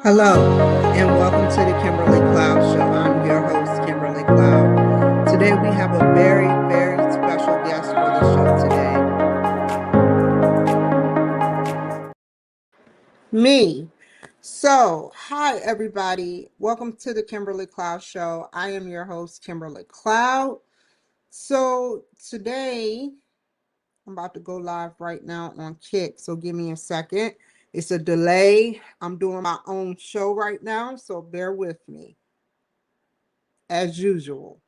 Hello, and welcome to the Kimberly Cloud Show. I'm your host, Kimberly Cloud. Today we have a very, very special guest for the show today. Me. So, hi everybody. Welcome to the Kimberly Cloud Show. I am your host, Kimberly Cloud. So, today I'm about to go live right now on Kick. So, give me a second. It's a delay. I'm doing my own show right now, so bear with me. As usual.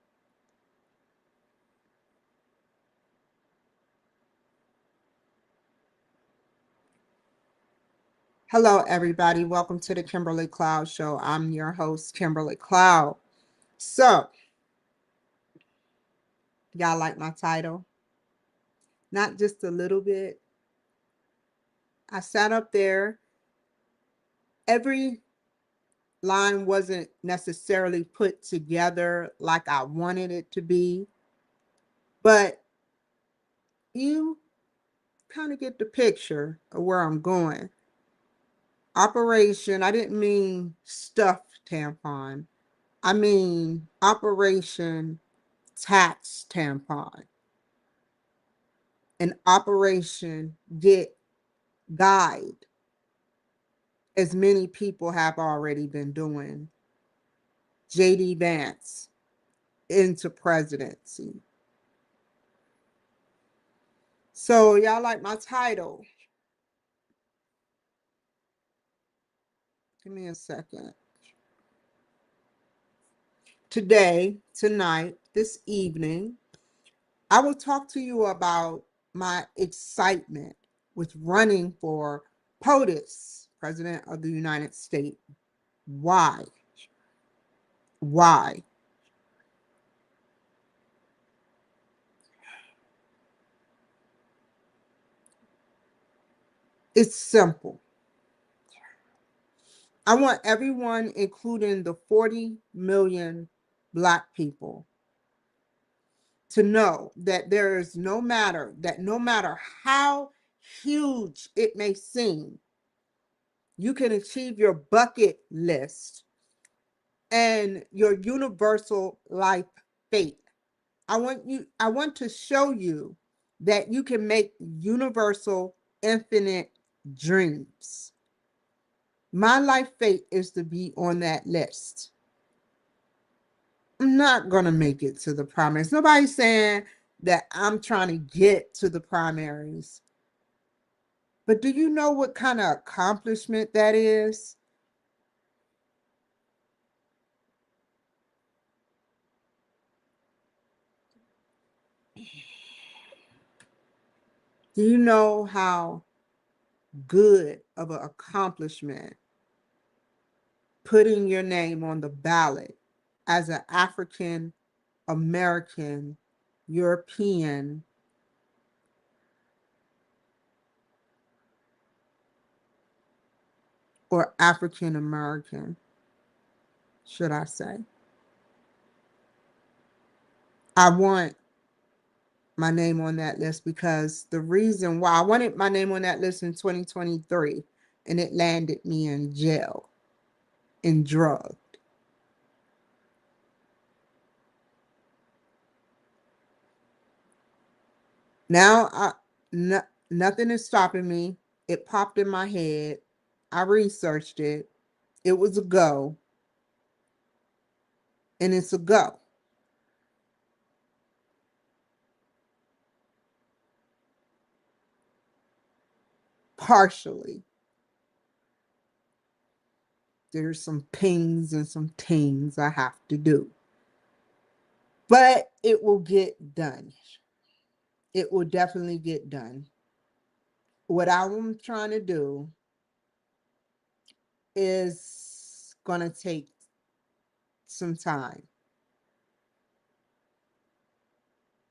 Hello, everybody. Welcome to the Kimberly Cloud Show. I'm your host, Kimberly Cloud. So, y'all like my title? Not just a little bit. I sat up there. Every line wasn't necessarily put together like I wanted it to be, but you kind of get the picture of where I'm going. Operation, I didn't mean stuffed tampon. I mean Operation Tax Tampon. An Operation Get Guide, as many people have already been doing. JD Vance into presidency. So y'all like my title? Give me a second. Today, tonight, this evening, I will talk to you about my excitement with running for POTUS, President of the United States. Why? Why? It's simple. I want everyone, including the 40 million Black people, to know that no matter how huge it may seem, you can achieve your bucket list and your universal life fate. I want to show you that you can make universal infinite dreams. My life fate is to be on that list. I'm not going to make it to the primaries. Nobody's saying that I'm trying to get to the primaries. But do you know what kind of accomplishment that is? Do you know how good of an accomplishment putting your name on the ballot as an African American, European, or African American, should I say? I want my name on that list because the reason why I wanted my name on that list in 2023 and it landed me in jail and drugged. Now nothing is stopping me. It popped in my head. I researched it. It was a go. And it's a go. Partially. There's some pings and some tings I have to do. But it will get done. It will definitely get done. What I'm trying to do is going to take some time.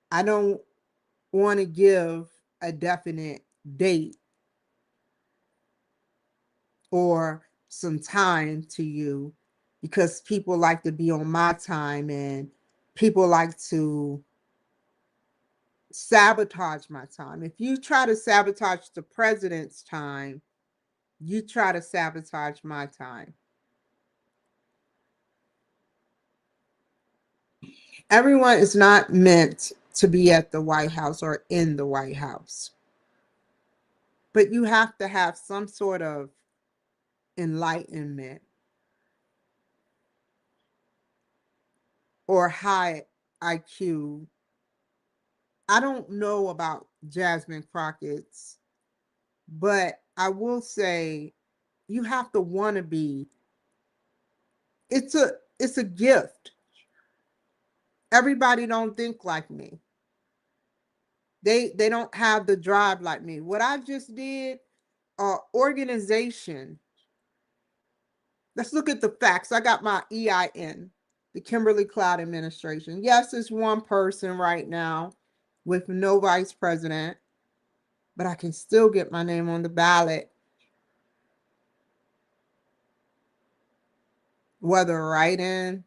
I don't want to give a definite date or some time to you because people like to be on my time and people like to sabotage my time. If you try to sabotage the president's time, you try to sabotage my time. Everyone is not meant to be at the White House or in the White House. But you have to have some sort of enlightenment or high IQ. I don't know about Jasmine Crockett's, but I will say you have to want to be. It's a gift. Everybody don't think like me. They don't have the drive like me. What I just did, organization. Let's look at the facts. I got my EIN, the Kimberly Cloud Administration. Yes, it's one person right now with no vice president, but I can still get my name on the ballot, whether write-in.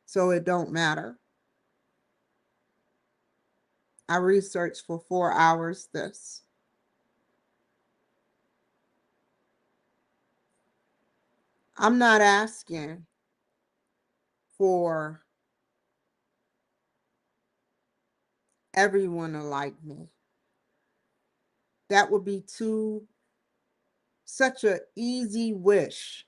So it don't matter. I researched for 4 hours this. I'm not asking for everyone to like me. That would be such an easy wish.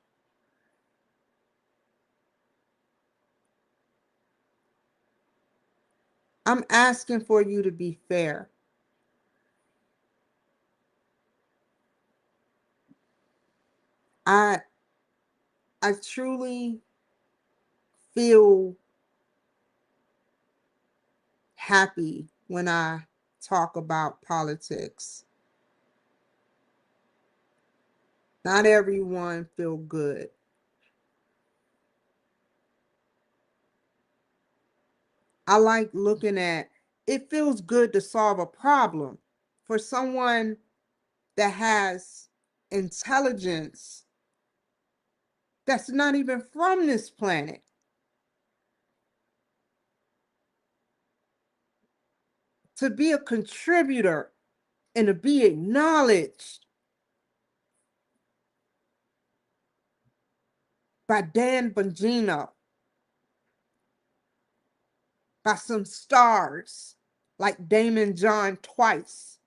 I'm asking for you to be fair. I truly feel happy when I talk about politics. Not everyone feel good. I like looking at it. Feels good to solve a problem for someone that has intelligence that's not even from this planet. To be a contributor and to be acknowledged by Dan Bongino, by some stars like Damon John twice.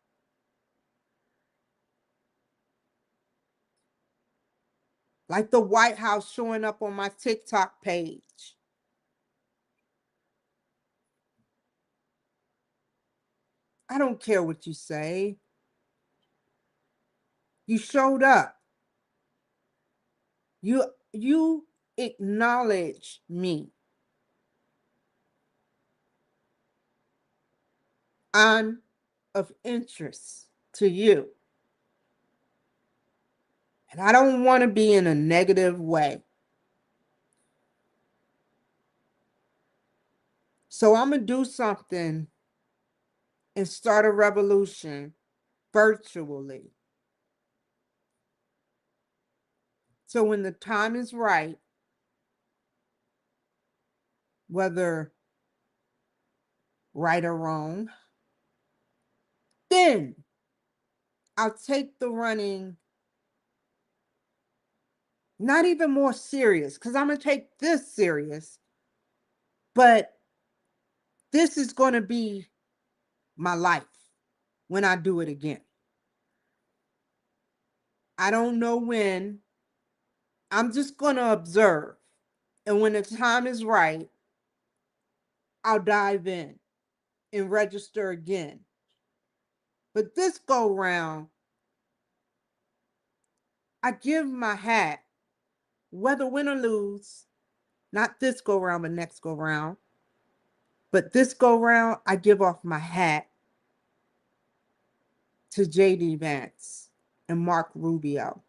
Like the White House showing up on my TikTok page. I don't care what you say. You showed up. You acknowledge me. I'm of interest to you. And I don't want to be in a negative way. So I'm going to do something and start a revolution virtually. So when the time is right, whether right or wrong, then I'll take the running not even more serious, because I'm going to take this serious, but this is going to be my life when I do it again. I don't know when. I'm just going to observe. And when the time is right, I'll dive in and register again. But this go round, I give my hat, whether win or lose, not this go round, but next go round. But this go round, I give off my hat to JD Vance and Marco Rubio.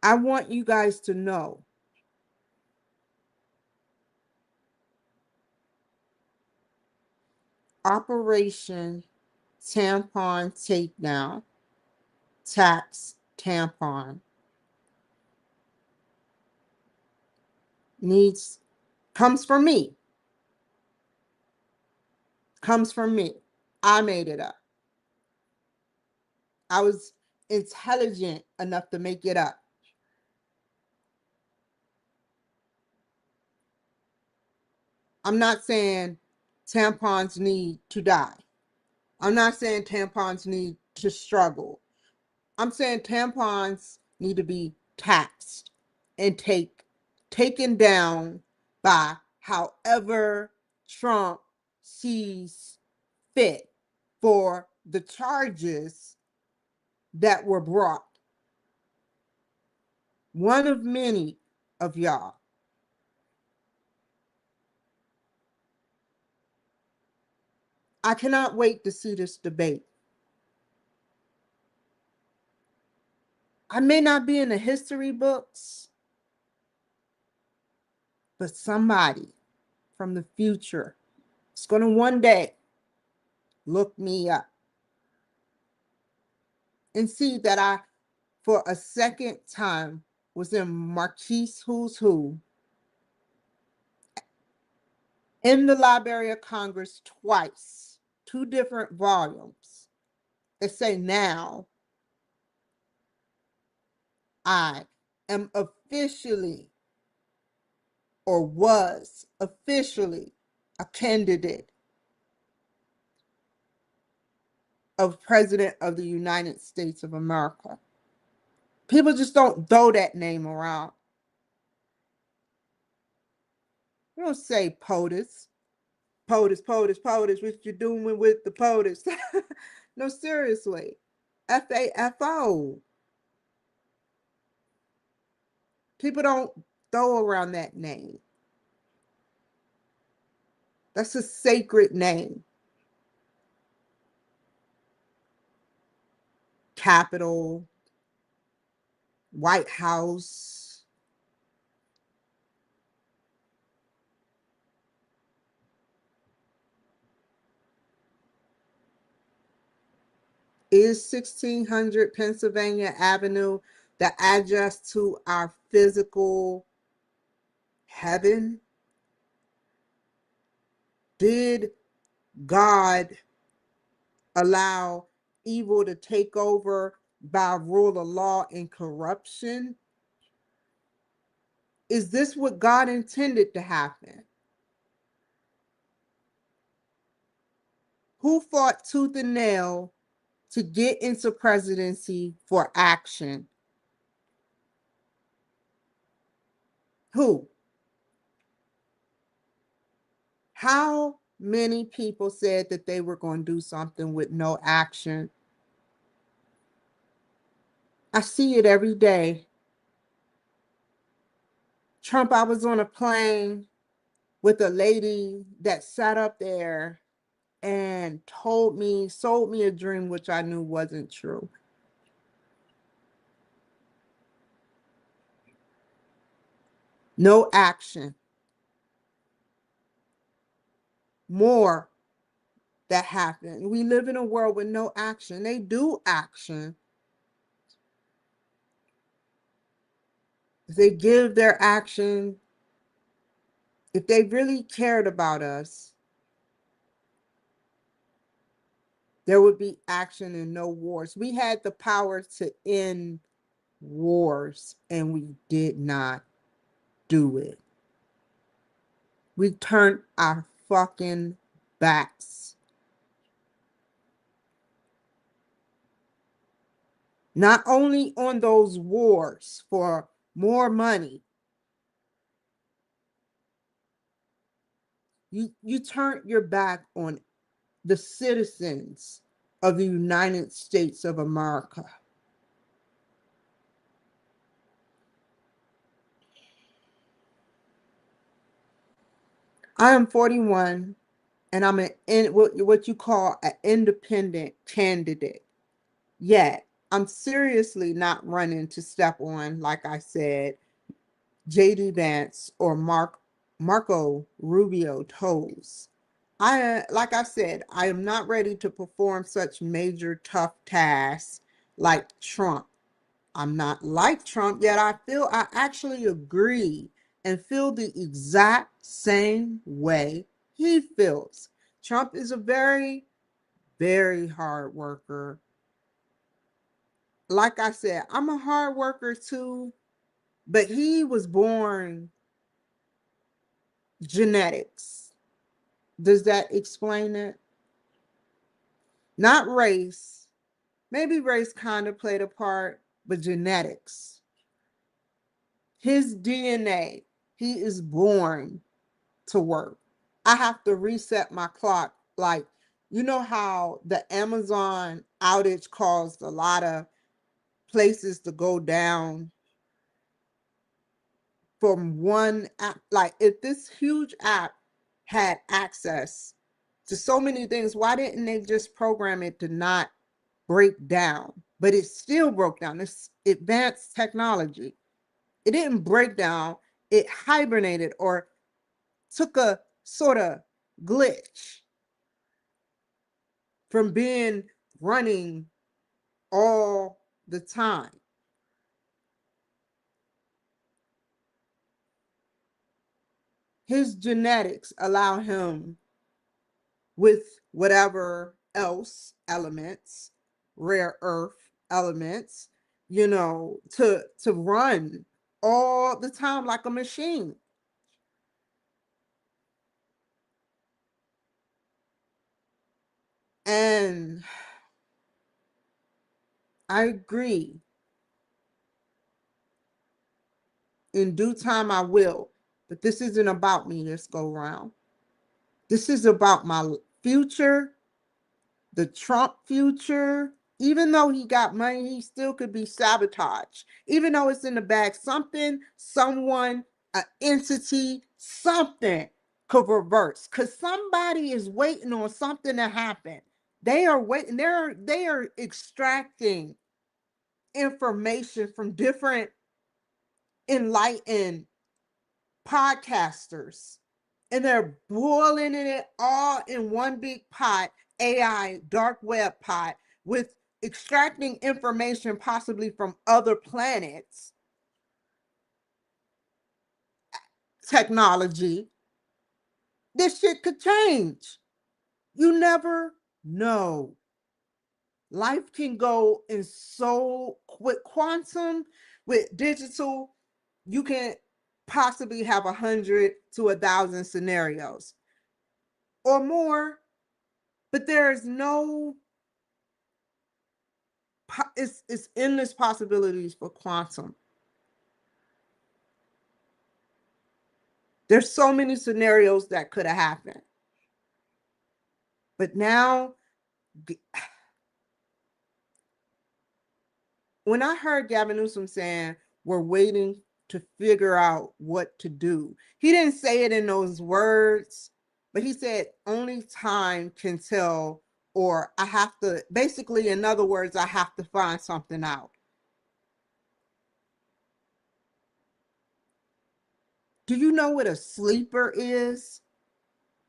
I want you guys to know Operation Tampon Takedown, Tax Tampon, comes from me. Comes from me. I made it up. I was intelligent enough to make it up. I'm not saying tampons need to die. I'm not saying tampons need to struggle. I'm saying tampons need to be taxed and taken down by however Trump sees fit for the charges that were brought. One of many of y'all. I cannot wait to see this debate. I may not be in the history books, but somebody from the future is going to one day look me up and see that I, for a second time, was in Marquise Who's Who in the Library of Congress twice, 2 different volumes. They say now I am officially, or was officially, a candidate of President of the United States of America. People just don't throw that name around. You don't say POTUS, POTUS, POTUS, POTUS, what you doing with the POTUS? No, seriously. FAFO. People don't throw around that name. That's a sacred name. Capitol, White House. Is 1600 Pennsylvania Avenue the address to our physical heaven? Did God allow evil to take over by rule of law and corruption? Is this what God intended to happen? Who fought tooth and nail to get into presidency for action? Who? How many people said that they were going to do something with no action? I see it every day. Trump, I was on a plane with a lady that sat up there and sold me a dream which I knew wasn't true. No action. More that happen. We live in a world with no action. They do action. If they give their action, if they really cared about us, there would be action and no wars. We had the power to end wars and we did not do it. We turned our fucking backs. Not only on those wars for more money, you turned your back on the citizens of the United States of America. I am 41 and I'm what you call an independent candidate. Yet, I'm seriously not running to step on, like I said, JD Vance or Marco Rubio TOES. Like I said, I am not ready to perform such major tough tasks like Trump. I'm not like Trump, yet I feel I actually agree and feel the exact same way he feels. Trump is a very, very hard worker. Like I said, I'm a hard worker too, but he was born genetics. Does that explain it? Not race. Maybe race kind of played a part, but genetics. His DNA, he is born to work. I have to reset my clock. Like, you know how the Amazon outage caused a lot of places to go down from one app? Like, if this huge app had access to so many things, why didn't they just program it to not break down? But it still broke down. It's advanced technology. It didn't break down, it hibernated or took a sort of glitch from being running all the time. His genetics allow him, with whatever else elements, rare earth elements, to run all the time like a machine. And I agree. In due time, I will. But this isn't about me this go round. This is about my future, the Trump future. Even though he got money, he still could be sabotaged. Even though it's in the bag, something, someone, an entity, something could reverse. Because somebody is waiting on something to happen. They are waiting, they are extracting information from different enlightened podcasters, and they're boiling it all in one big pot, AI, dark web pot, with extracting information possibly from other planets, technology. This shit could change. You never know. Life can go in so quick. Quantum with digital, you can possibly have 100 to 1,000 scenarios or more, but there's no, it's endless possibilities for quantum. There's so many scenarios that could have happened. But now, when I heard Gavin Newsom saying we're waiting to figure out what to do, he didn't say it in those words, but he said only time can tell, or I have to, basically, in other words, I have to find something out. Do you know what a sleeper is?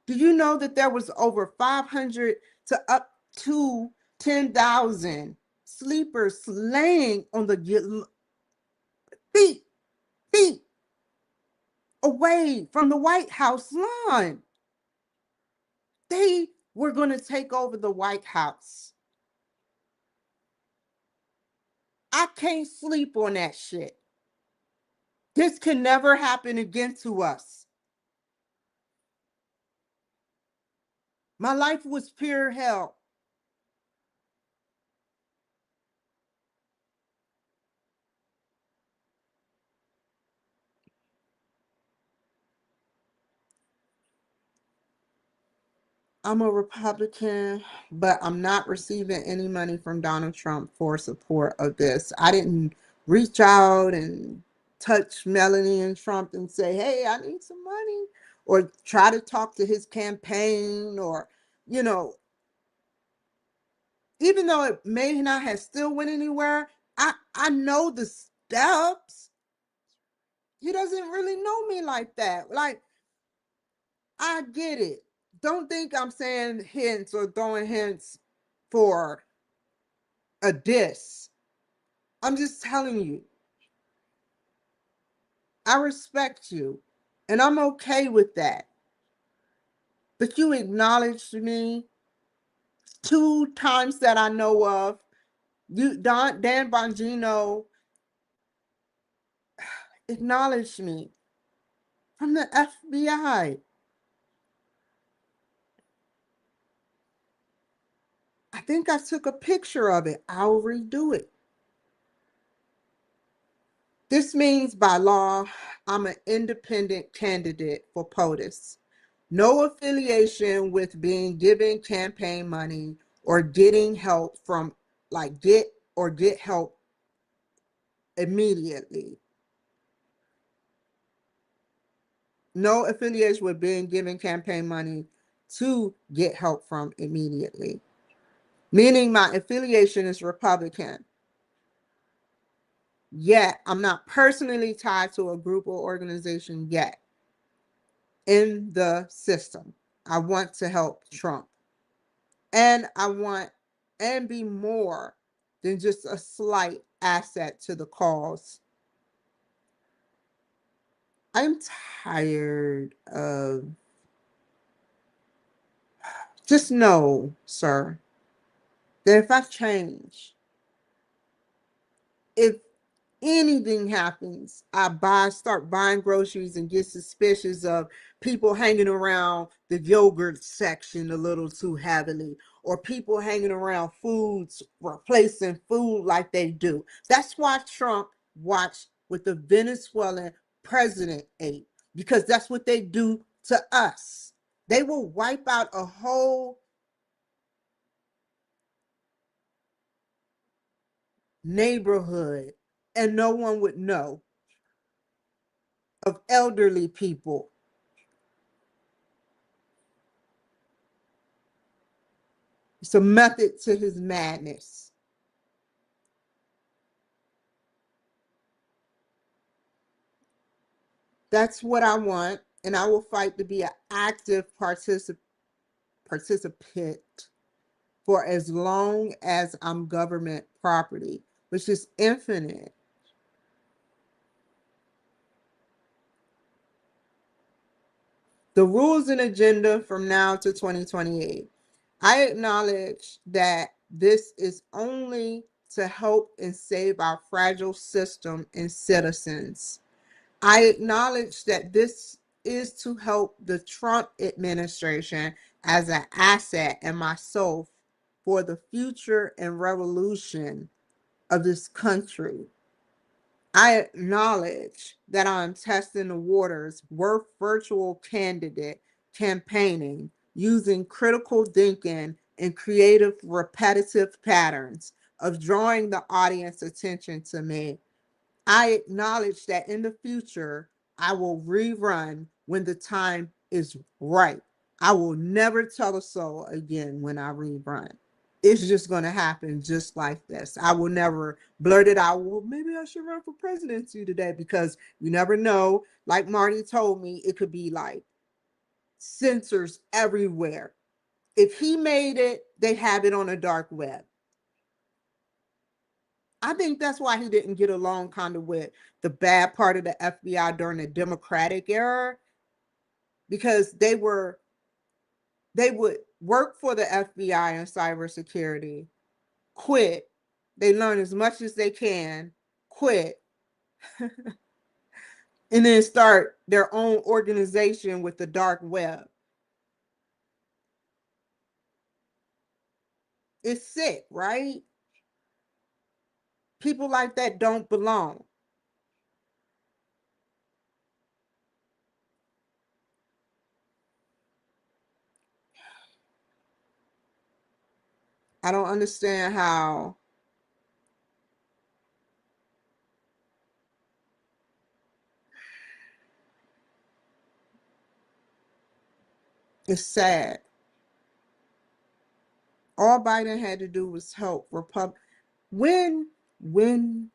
Do you know that there was over 500 to up to 10,000 sleepers laying on the feet, feet away from the White House lawn? They were going to take over the White House. I can't sleep on that shit. This can never happen again to us. My life was pure hell. I'm a Republican, but I'm not receiving any money from Donald Trump for support of this. I didn't reach out and touch Melanie and Trump and say, hey, I need some money, or try to talk to his campaign, or, you know, even though it may not have still went anywhere, I know the steps. He doesn't really know me like that. Like, I get it. Don't think I'm saying hints or throwing hints for a diss. I'm just telling you, I respect you, and I'm okay with that. But you acknowledged me 2 times that I know of. Dan Bongino acknowledged me from the FBI. I think I took a picture of it. I'll redo it. This means by law, I'm an independent candidate for POTUS. No affiliation with being given campaign money or getting help from get help immediately. No affiliation with being given campaign money to get help from immediately. Meaning my affiliation is Republican. Yet I'm not personally tied to a group or organization yet in the system. I want to help Trump. And I want and be more than just a slight asset to the cause. I'm tired of just know, sir, that if I change, if anything happens, start buying groceries and get suspicious of people hanging around the yogurt section a little too heavily, or people hanging around foods, replacing food like they do. That's why Trump watched what the Venezuelan president ate, because that's what they do to us. They will wipe out a whole neighborhood and no one would know, of elderly people. It's a method to his madness. That's what I want, and I will fight to be an active participant for as long as I'm government property, which is infinite. The rules and agenda from now to 2028. I acknowledge that this is only to help and save our fragile system and citizens. I acknowledge that this is to help the Trump administration as an asset and myself for the future and revolution of this country. I acknowledge that I'm testing the waters with virtual candidate campaigning using critical thinking and creative repetitive patterns of drawing the audience attention to me. I acknowledge that in the future, I will rerun when the time is right. I will never tell a soul again when I rerun. It's just going to happen just like this. I will never blurt it out. Well, maybe I should run for presidency today, because you never know. Like Marty told me, it could be like censors everywhere. If he made it, they have it on a dark web. I think that's why he didn't get along kind of with the bad part of the FBI during the Democratic era, because they would work for the FBI and cybersecurity, quit, they learn as much as they can, quit, and then start their own organization with the dark web. It's sick, right? People like that don't belong. I don't understand how it's sad. All Biden had to do was help when, when.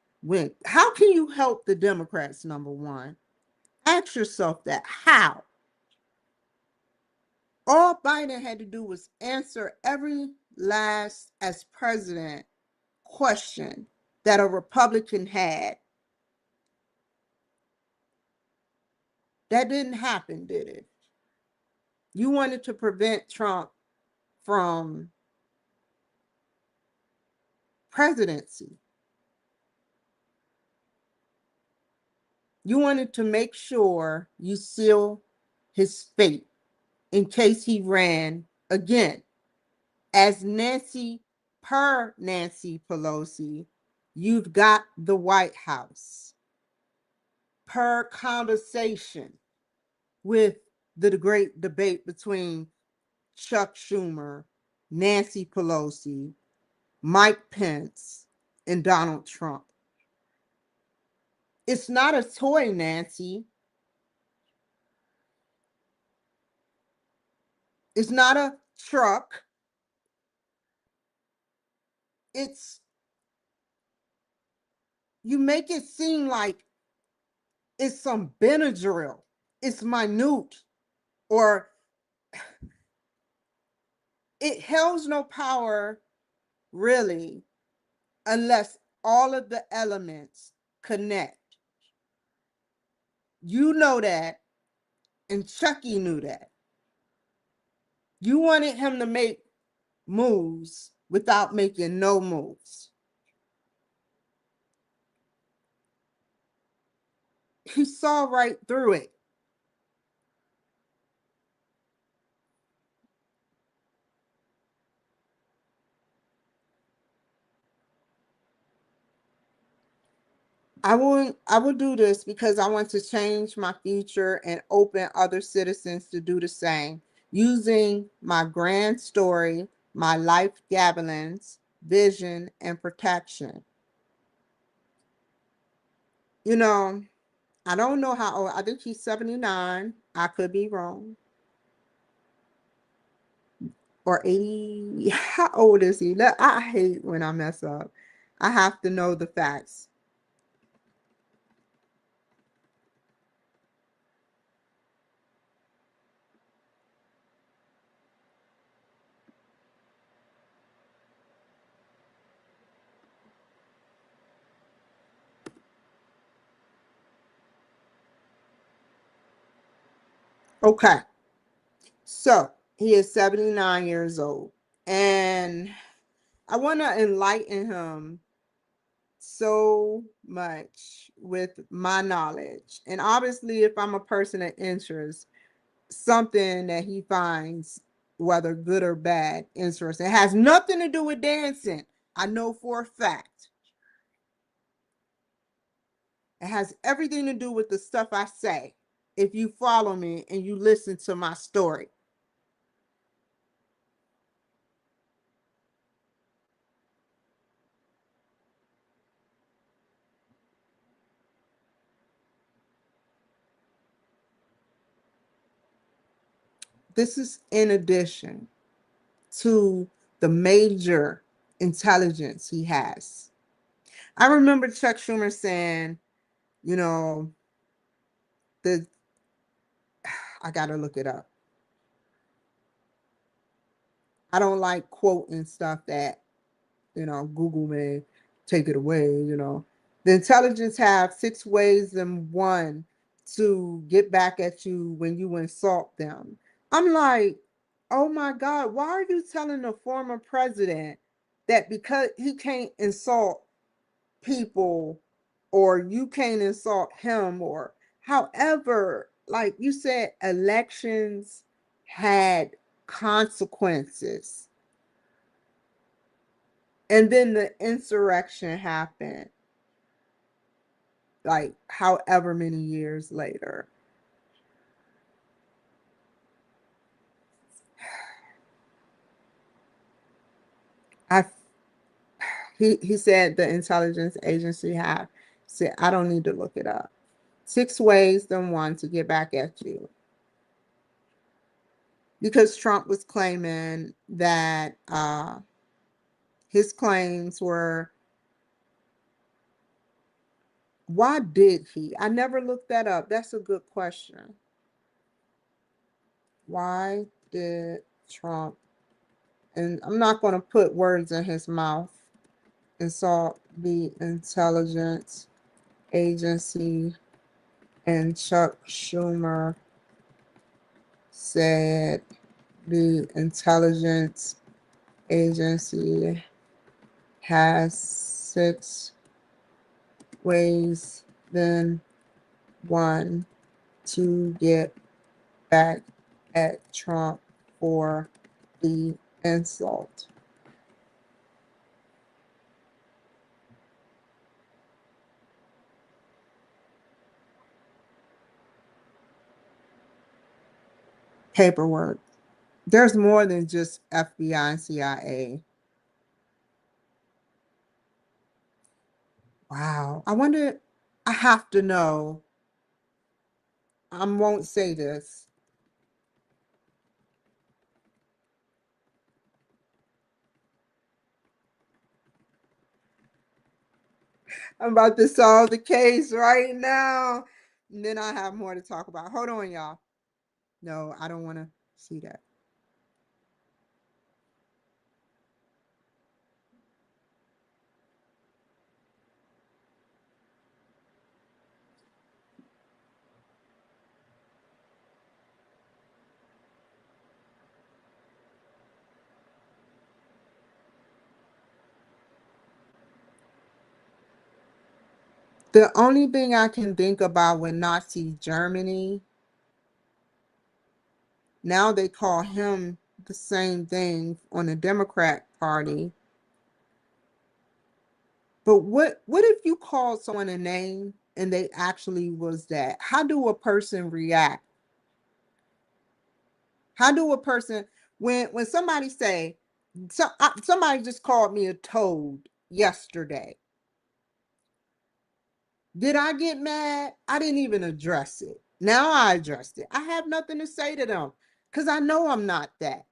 How can you help the Democrats, number one? Ask yourself that. How? All Biden had to do was answer every last, as president, question that a Republican had. That didn't happen, did it? You wanted to prevent Trump from presidency. You wanted to make sure you seal his fate in case he ran again. As Nancy per Nancy Pelosi, you've got the White House. Per conversation with the great debate between Chuck Schumer, Nancy Pelosi, Mike Pence, and Donald Trump. It's not a toy, Nancy. It's not a truck. It's, you make it seem like it's some Benadryl. It's minute, or it holds no power really unless all of the elements connect. You know that, and Chucky knew that. You wanted him to make moves without making no moves. He saw right through it. I will do this because I want to change my future and open other citizens to do the same, using my grand story, my life gatherings, vision, and protection. You know, I don't know how old. I think he's 79. I could be wrong. Or 80. How old is he? I hate when I mess up. I have to know the facts. Okay. So he is 79 years old. And I want to enlighten him so much with my knowledge. And obviously, if I'm a person of interest, something that he finds, whether good or bad, interesting. It has nothing to do with dancing. I know for a fact. It has everything to do with the stuff I say. If you follow me and you listen to my story. This is in addition to the major intelligence he has. I remember Chuck Schumer saying, you know, the I gotta look it up. I don't like quoting stuff that, Google may take it away. The intelligence have 6 ways and one to get back at you when you insult them. I'm like, oh my God, why are you telling the former president that because he can't insult people, or you can't insult him, or however, like you said, elections had consequences, and then the insurrection happened like however many years later. I he said the intelligence agency have said, I don't need to look it up. 6 ways than one to get back at you. Because Trump was claiming that his claims were, why did he? I never looked that up. That's a good question. Why did Trump, and I'm not going to put words in his mouth, insult the intelligence agency, and Chuck Schumer said the intelligence agency has 6 ways than one to get back at Trump for the insult. paperwork. There's more than just FBI and CIA. Wow. I wonder, I have to know. I won't say this. I'm about to solve the case right now. And then I have more to talk about. Hold on, y'all. No, I don't want to see that. The only thing I can think about with Nazi Germany, now they call him the same thing on the Democrat Party. But what if you called someone a name and they actually was that? How do a person react? How do a person when somebody say somebody just called me a toad yesterday? Did I get mad? I didn't even address it. Now I addressed it. I have nothing to say to them because I know I'm not that.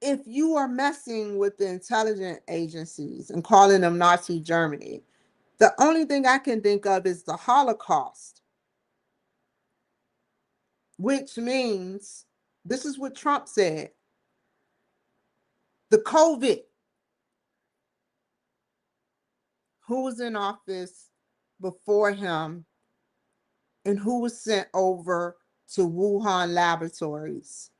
If you are messing with the intelligence agencies and calling them Nazi Germany, the only thing I can think of is the Holocaust, which means this is what Trump said, the COVID, who was in office before him and who was sent over to Wuhan laboratories.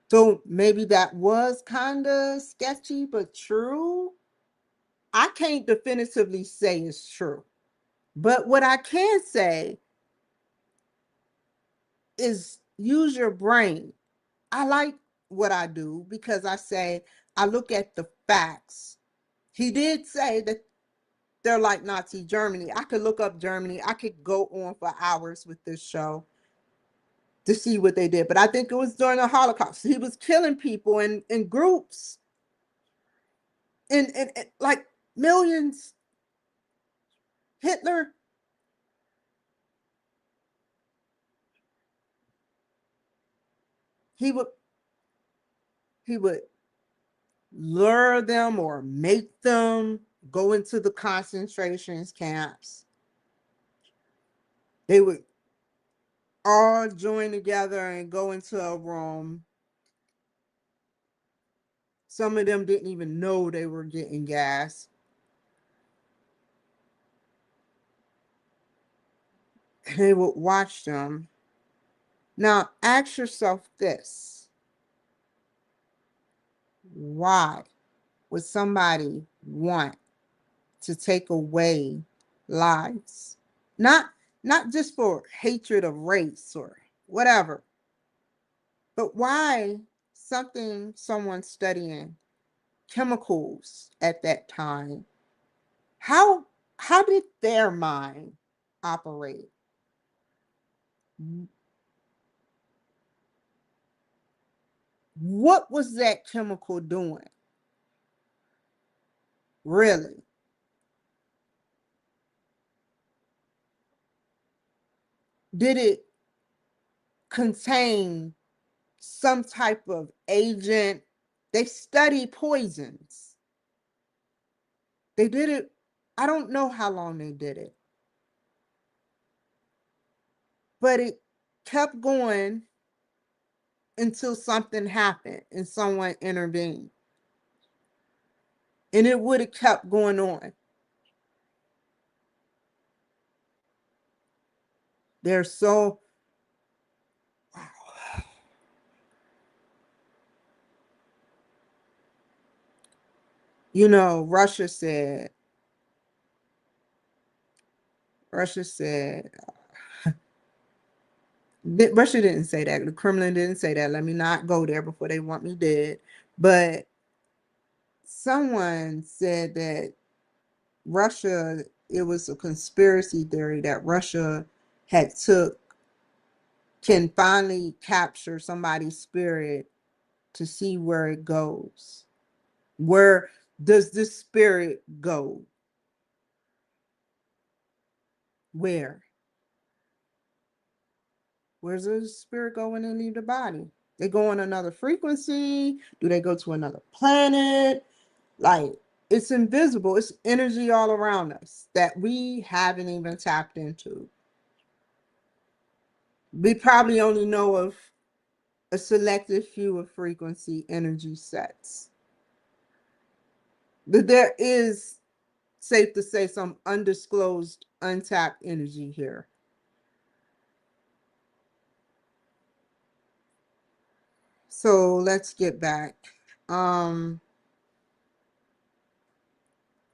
So maybe that was kind of sketchy, but true. I can't definitively say it's true. But what I can say is use your brain. I like what I do because I look at the facts. He did say that they're like Nazi Germany. I could look up Germany. I could go on for hours with this show to see what they did. But I think it was during the Holocaust. He was killing people in groups, in like millions. Hitler, he would he would lure them or make them go into the concentration camps. They would all join together and go into a room. Some of them didn't even know they were getting gas. And they would watch them. Now, ask yourself this: why would somebody want to take away lives? Not just for hatred of race or whatever, but why someone studying chemicals at that time, how how did their mind operate? What was that chemical doing? Really? Did it contain some type of agent? They study poisons. They did it. I don't know how long they did it, but it kept going until something happened and someone intervened. And it would have kept going on. They're so, wow. You know, Russia said, Russia didn't say that. The Kremlin didn't say that. Let me not go there before they want me dead. But someone said that Russia, it was a conspiracy theory that Russia had can finally capture somebody's spirit to see where it goes. Where does this spirit go? Where? Where's the spirit go when they leave the body? They go on another frequency? Do they go to another planet? Like, it's invisible. It's energy all around us that we haven't even tapped into. We probably only know of a selected few of frequency energy sets. But there is, safe to say, some undisclosed, untapped energy here. So let's get back.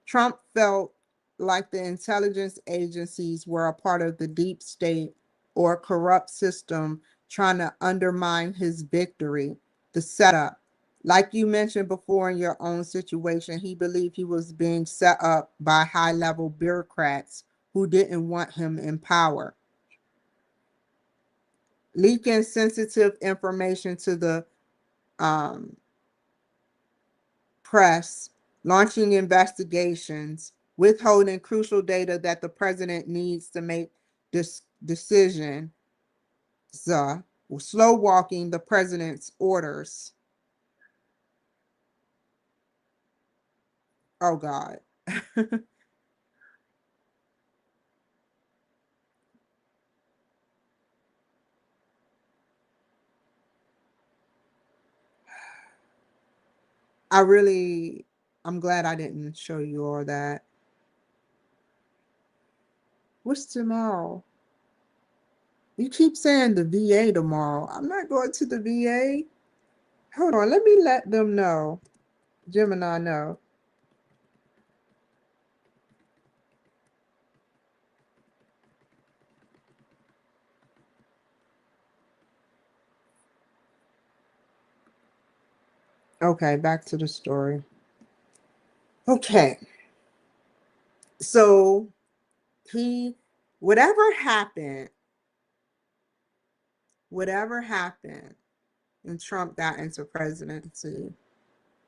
Trump felt like the intelligence agencies were a part of the deep state or corrupt system trying to undermine his victory, the setup. Like you mentioned before in your own situation, he believed he was being set up by high level bureaucrats who didn't want him in power. Leaking sensitive information to the um, press, launching investigations, withholding crucial data that the president needs to make this decision, slow walking the president's orders. Oh God. I'm glad I didn't show you all that. What's tomorrow? You keep saying the VA tomorrow. I'm not going to the VA. Hold on, let me let them know. Gemini know. Okay, back to the story. Okay, so he, whatever happened, whatever happened, and Trump got into presidency,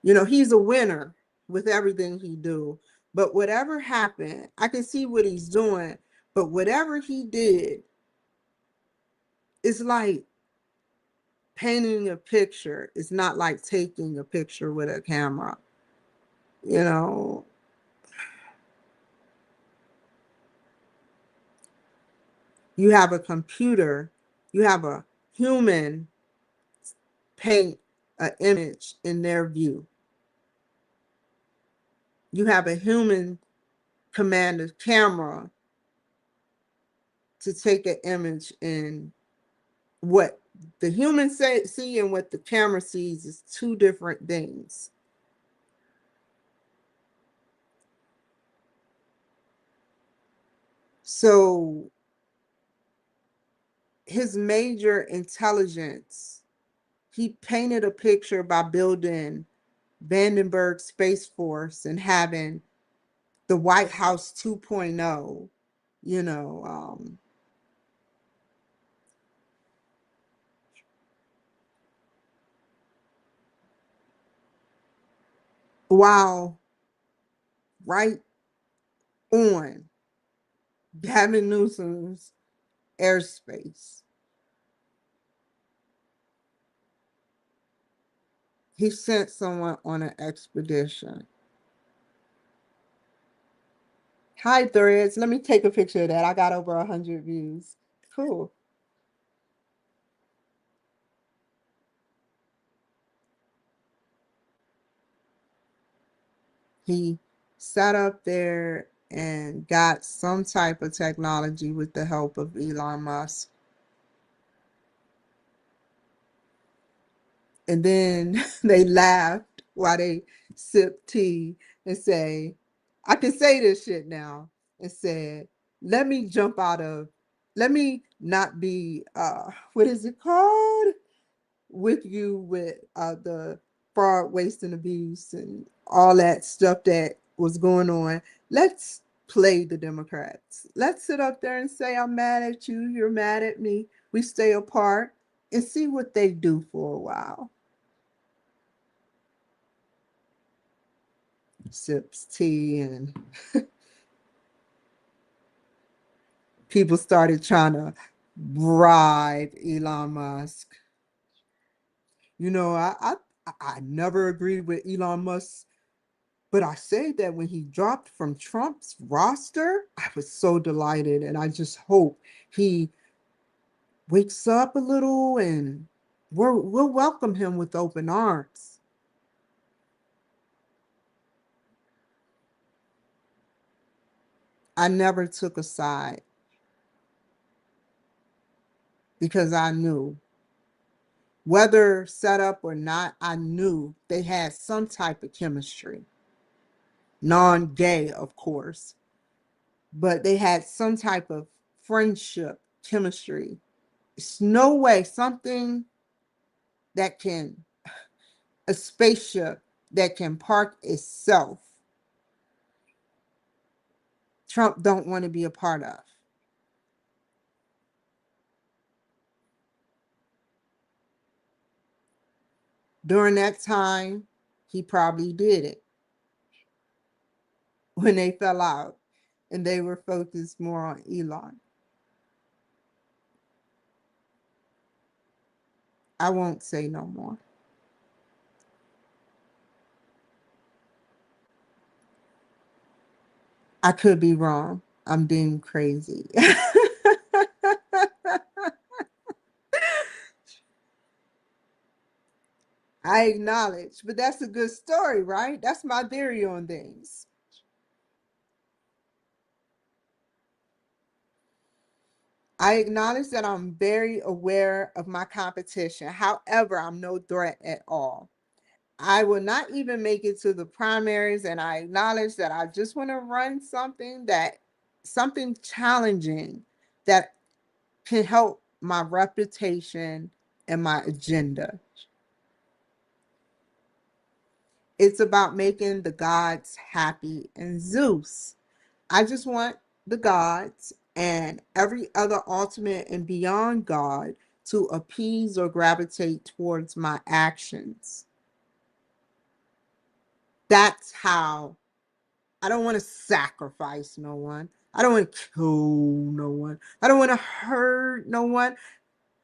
he's a winner with everything he do. But whatever happened, I can see what he's doing. But whatever he did, it's like painting a picture. It's not like taking a picture with a camera. You know, you have a computer, you have a human paint an image in their view. You have a human command a camera to take an image, and what the human see and what the camera sees is two different things. So his major intelligence, he painted a picture by building Vandenberg Space Force and having the White House 2.0, you know, while right on Gavin Newsom's airspace. He sent someone on an expedition. Hi, Threads. Let me take a picture of that. I got over 100 views. Cool. He sat up there and got some type of technology with the help of Elon Musk. And then they laughed while they sipped tea and say, I can say this shit now, and said, let me jump out of, let me not be, what is it called? With you with the fraud, waste, and abuse and all that stuff that what's going on. Let's play the Democrats. Let's sit up there and say, I'm mad at you, you're mad at me. We stay apart and see what they do for a while. Sips tea, and people started trying to bribe Elon Musk. You know, I never agreed with Elon Musk, but I say that when he dropped from Trump's roster, I was so delighted, and I just hope he wakes up a little, and we'll welcome him with open arms. I never took a side because I knew, whether set up or not, I knew they had some type of chemistry. Non-gay, of course, but they had some type of friendship, chemistry. It's no way something that can, a spaceship that can park itself, Trump don't want to be a part of. During that time, he probably did it when they fell out and they were focused more on Elon. I won't say no more. I could be wrong. I'm being crazy. I acknowledge, but that's a good story, right? That's my theory on things. I acknowledge that I'm very aware of my competition. However, I'm no threat at all. I will not even make it to the primaries, and I acknowledge that I just want to run something challenging that can help my reputation and my agenda. It's about making the gods happy. And Zeus, I just want the gods and every other ultimate and beyond God to appease or gravitate towards my actions. That's how. I don't want to sacrifice no one. I don't want to kill no one. I don't want to hurt no one.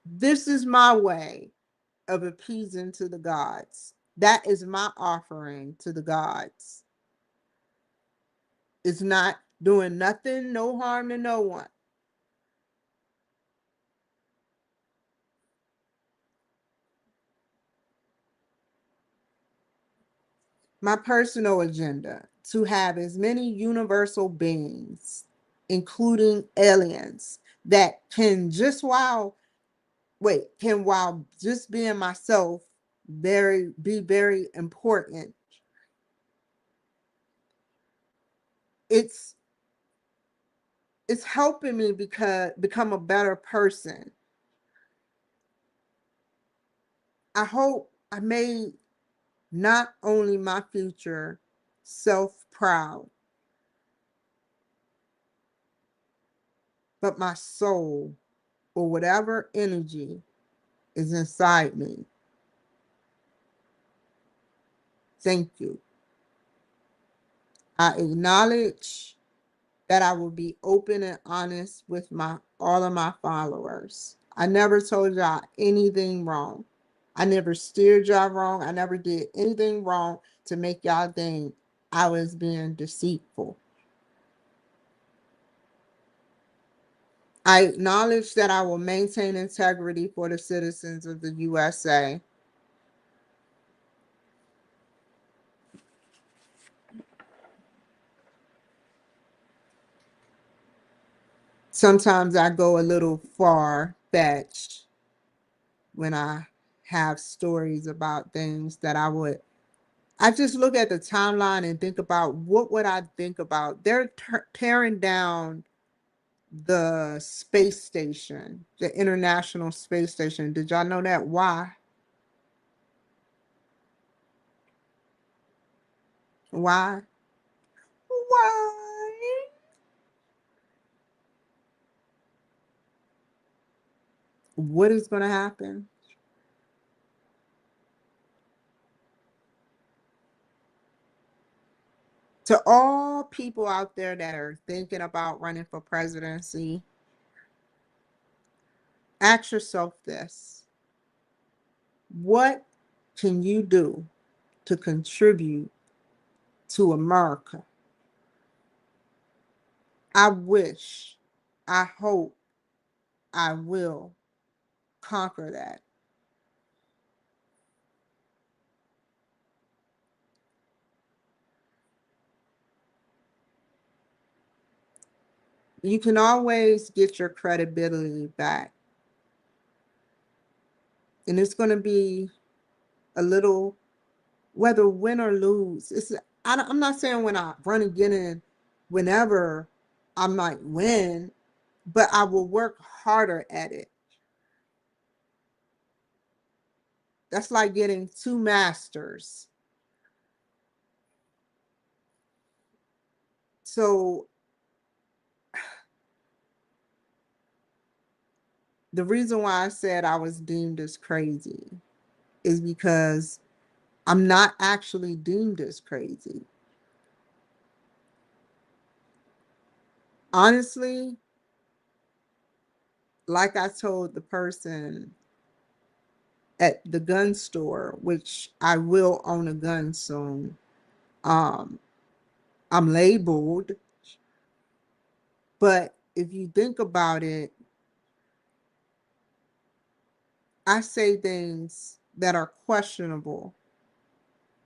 This is my way of appeasing to the gods. That is my offering to the gods. It's not doing nothing, no harm to no one. My personal agenda to have as many universal beings, including aliens, that can while just being myself be very important. It's it's helping me become a better person. I hope I made not only my future self proud, but my soul, or whatever energy is inside me. Thank you. I acknowledge that I will be open and honest with my all of my followers. I never told y'all anything wrong. I never steered y'all wrong. I never did anything wrong to make y'all think I was being deceitful. I acknowledge that I will maintain integrity for the citizens of the USA. Sometimes I go a little far fetched when I have stories about things that I just look at the timeline and think about what would I think about. They're tearing down the space station, the International Space Station. Did y'all know that? Why? Why? what is going to happen? To all people out there that are thinking about running for presidency, ask yourself this: what can you do to contribute to America? I wish, I hope, I will conquer that. You can always get your credibility back. And it's going to be a little, whether win or lose. I'm not saying when I run again, whenever I might win, but I will work harder at it. That's like getting 2 masters. So the reason why I said I was deemed as crazy is because I'm not actually deemed as crazy. Honestly, like I told the person at the gun store, which I will own a gun soon, um, I'm labeled, but if you think about it, I say things that are questionable.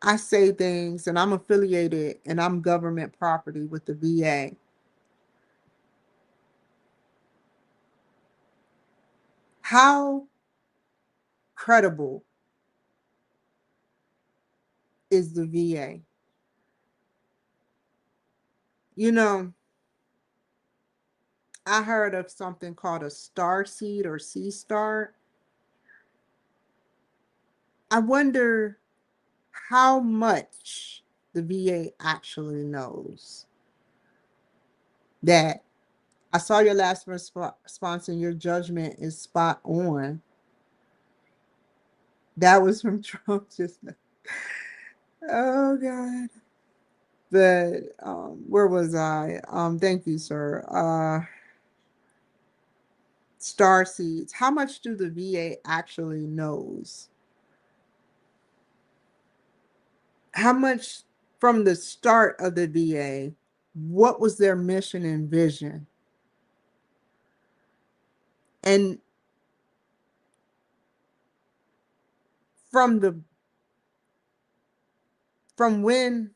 I say things, and I'm affiliated and I'm government property with the VA. How credible is the VA? You know, I heard of something called a star seed or sea star. I wonder how much the VA actually knows. That I saw your last response and your judgment is spot on. That was from Trump just now. Oh God. But where was I? Thank you, sir. Star seeds. How much do the VA actually knows? How much from the start of the VA? What was their mission and vision? And from the from when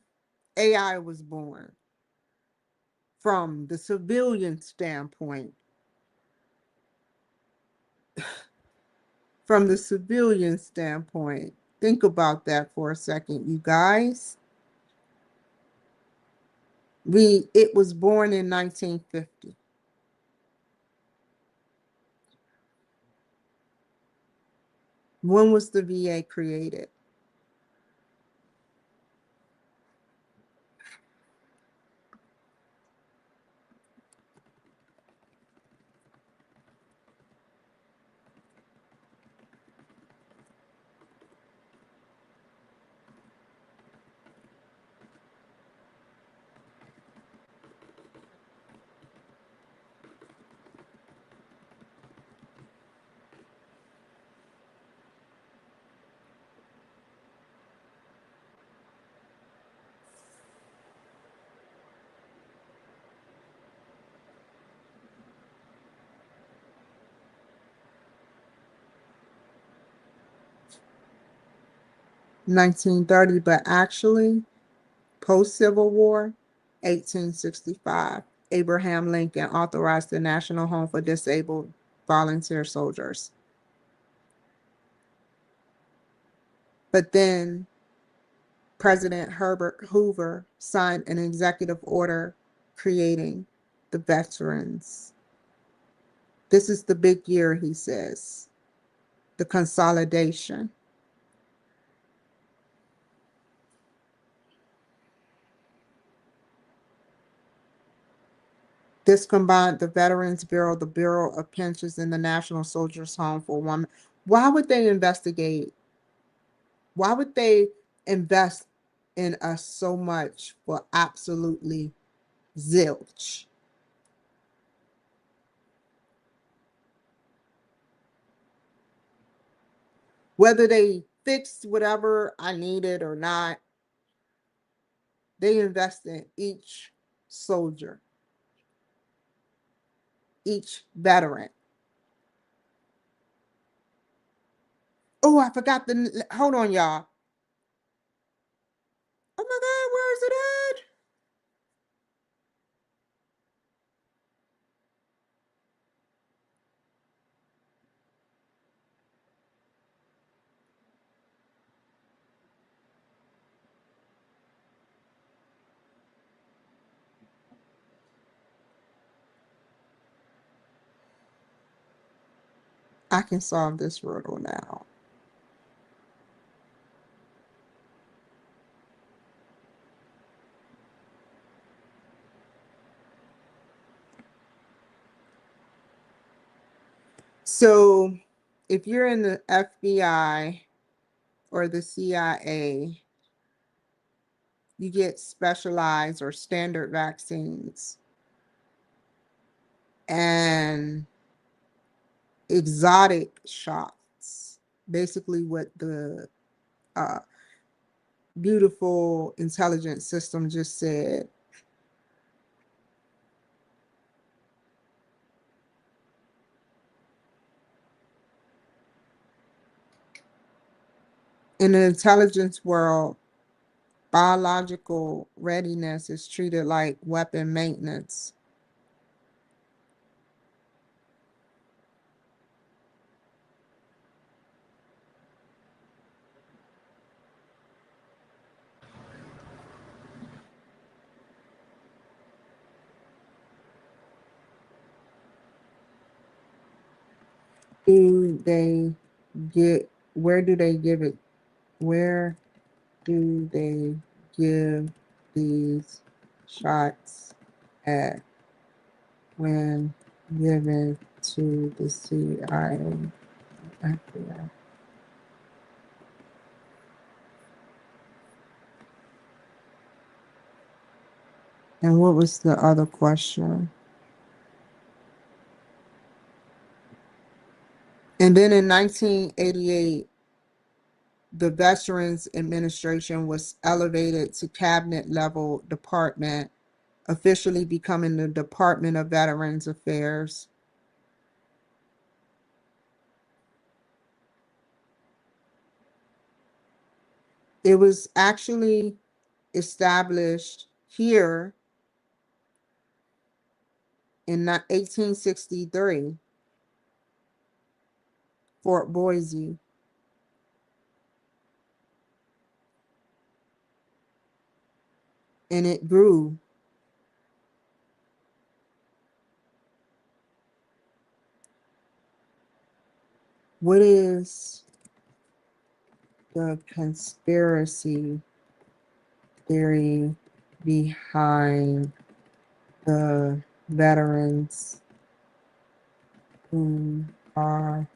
AI was born, from the civilian standpoint, from the civilian standpoint, think about that for a second, you guys. It was born in 1950. When was the VA created? 1930, but actually, post-Civil War, 1865, Abraham Lincoln authorized the National Home for Disabled Volunteer Soldiers. But then President Herbert Hoover signed an executive order creating the veterans. This is the big year, he says, the consolidation. This combined the Veterans Bureau, the Bureau of Pensions, and the National Soldiers Home for Women. Why would they investigate? Why would they invest in us so much for absolutely zilch? Whether they fixed whatever I needed or not, they invest in each soldier, each veteran. Oh, I forgot the. Hold on, y'all. Oh my God, where is it at? I can solve this riddle now. So, if you're in the FBI or the CIA, you get specialized or standard vaccines and exotic shots. Basically, what the uh, beautiful intelligence system just said. In the intelligence world, biological readiness is treated like weapon maintenance. Do they where do they give it? Where do they give these shots at when given to the CIA? FBI? And what was the other question? And then in 1988, the Veterans Administration was elevated to cabinet level department, officially becoming the Department of Veterans Affairs. It was actually established here in 1863, Fort Boise, and it grew. What is the conspiracy theory behind the veterans who are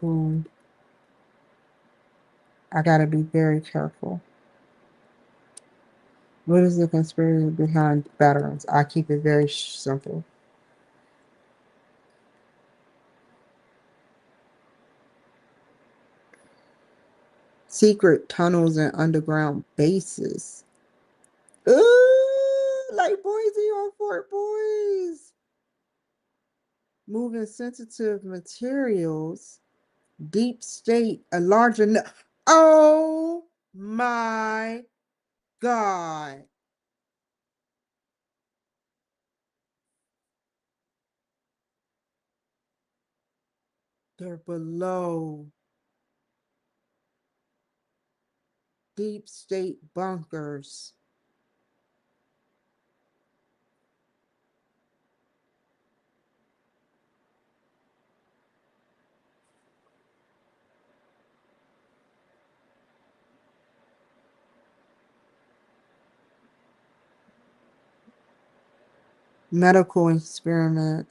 who I gotta be very careful. What is the conspiracy behind veterans? I keep it very simple. Secret tunnels and underground bases. Ooh, like Boise on Fort Boys. Moving sensitive materials. Deep state, a larger. Oh my God. They're below deep state bunkers. Medical experiment.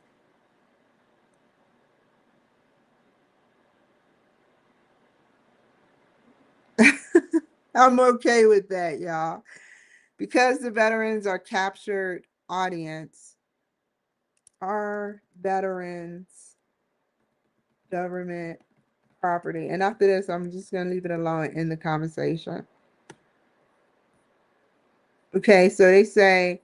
I'm okay with that, y'all. Because the veterans are captured audience, are veterans government property? And after this, I'm just going to leave it alone in the conversation. Okay, so they say,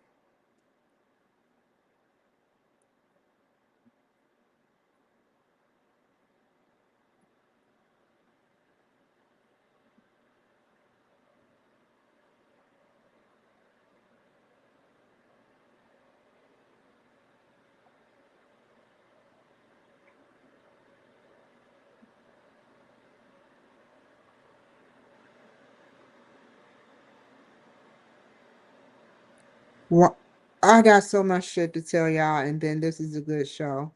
well, I got so much shit to tell y'all, and then this is a good show.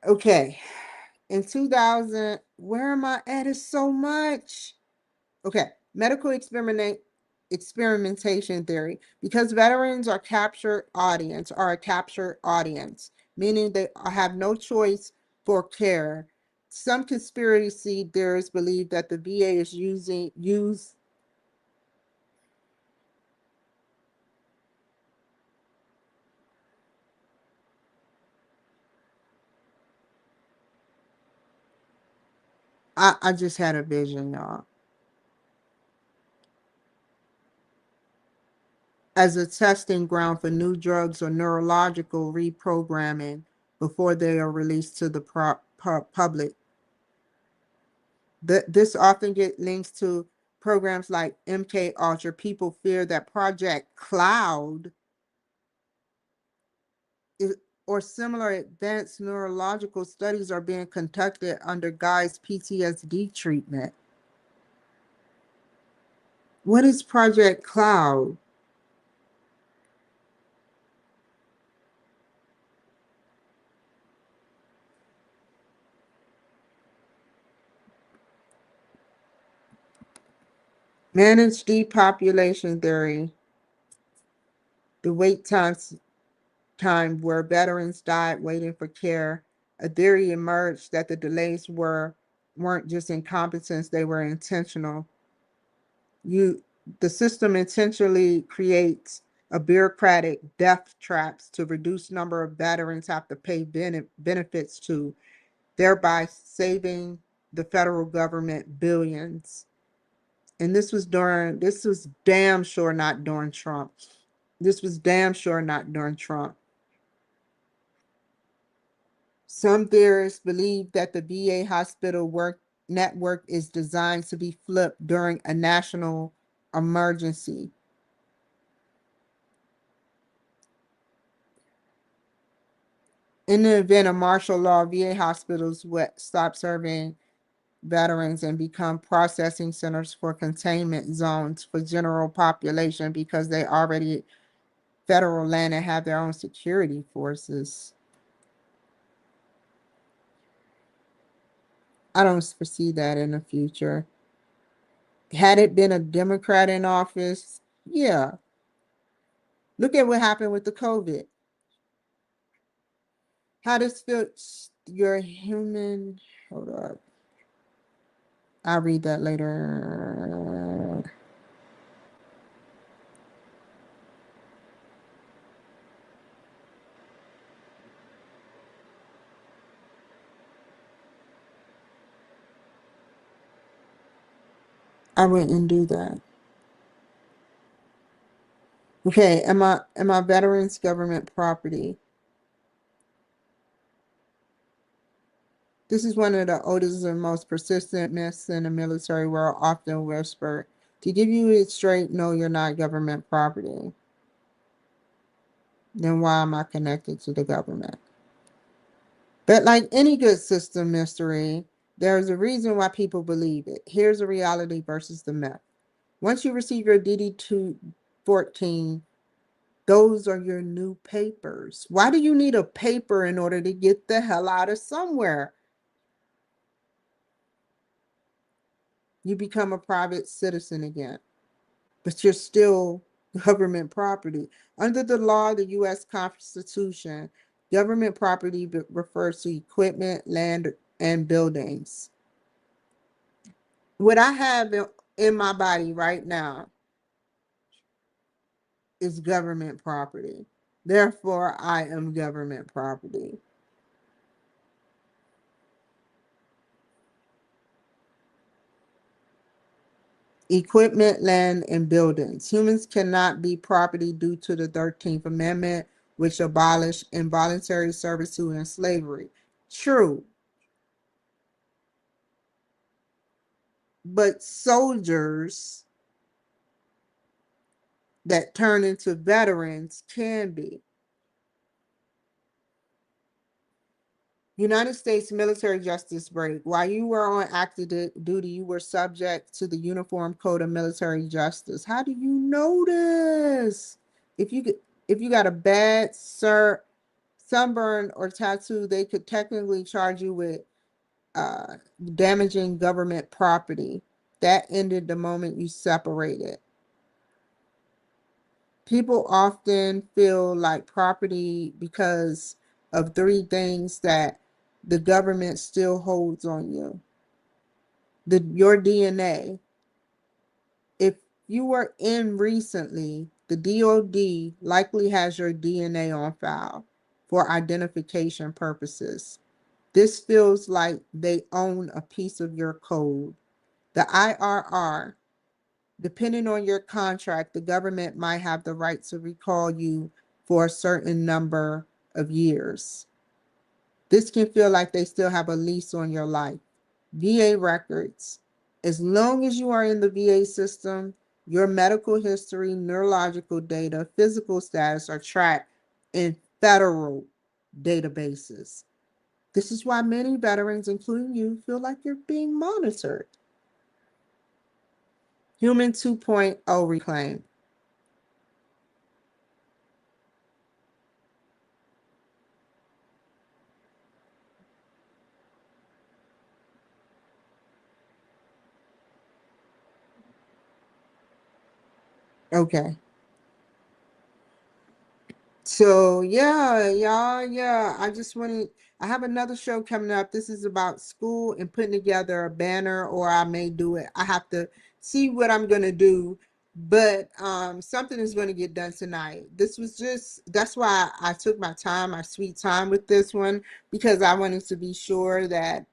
Okay, in 2000, where am I at? It's so much. Okay, medical experimentation theory. Because veterans are a captured audience, meaning they have no choice for care. Some conspiracy theorists believe that the VA is use. I just had a vision, y'all. As a testing ground for new drugs or neurological reprogramming before they are released to the public. This often get links to programs like MK Ultra. People fear that Project Cloud is, or similar advanced neurological studies are being conducted under guise PTSD treatment. What is Project Cloud? Managed depopulation theory. The wait time where veterans died waiting for care. A theory emerged that the delays weren't just incompetence, they were intentional. You the system intentionally creates a bureaucratic death traps to reduce number of veterans have to pay benefits to, thereby saving the federal government billions. And this was damn sure not during Trump. This was damn sure not during Trump. Some theorists believe that the VA hospital work network is designed to be flipped during a national emergency. In the event of martial law, VA hospitals would stop serving veterans and become processing centers for containment zones for general population because they already federal land and have their own security forces. I don't foresee that in the future. Had it been a Democrat in office, yeah. Look at what happened with the COVID. How this fits your human. Hold up. I'll read that later. I wouldn't do that. Okay, am I veterans government property? This is one of the oldest and most persistent myths in the military world, often whispered. To give you it straight, no, you're not government property. Then why am I connected to the government? But like any good system mystery, there's a reason why people believe it. Here's the reality versus the myth. Once you receive your DD 214, those are your new papers. Why do you need a paper in order to get the hell out of somewhere? You become a private citizen again, but you're still government property. Under the law of the U.S. Constitution, government property refers to equipment, land, and buildings. What I have in my body right now is government property. Therefore, I am government property. Equipment, land, and buildings. Humans cannot be property due to the 13th Amendment, which abolished involuntary servitude and slavery. True. But soldiers that turn into veterans can be. United States military justice break. While you were on active duty, you were subject to the Uniform Code of Military Justice. How do you know this? If you got a bad sunburn or tattoo, they could technically charge you with uh, damaging government property. That ended the moment you separated. People often feel like property because of three things that the government still holds on you. Your DNA. If you were in recently, the DOD likely has your DNA on file for identification purposes. This feels like they own a piece of your code. The IRR, depending on your contract, the government might have the right to recall you for a certain number of years. This can feel like they still have a lease on your life. VA records. As long as you are in the VA system, your medical history, neurological data, physical status are tracked in federal databases. This is why many veterans, including you, feel like you're being monitored. Human 2.0 reclaim. Okay. So yeah, y'all, yeah. I have another show coming up. This is about school and putting together a banner, or I may do it. I have to see what I'm gonna do. But something is gonna get done tonight. This was just that's why I took my time, my sweet time with this one, because I wanted to be sure that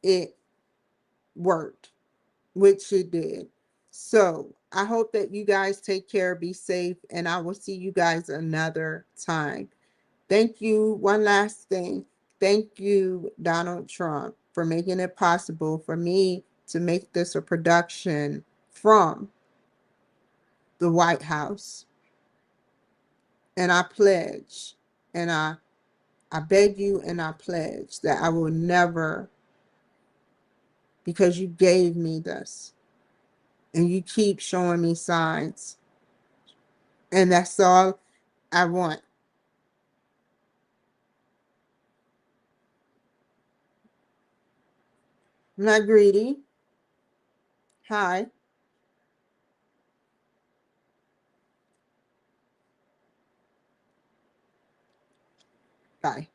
it worked, which it did. So I hope that you guys take care, be safe, and I will see you guys another time. Thank you. One last thing. Thank you, Donald Trump, for making it possible for me to make this a production from the White House. And I pledge, and I beg you and I pledge that I will never, because you gave me this and you keep showing me signs. And that's all I want. I'm not greedy. Hi. Bye.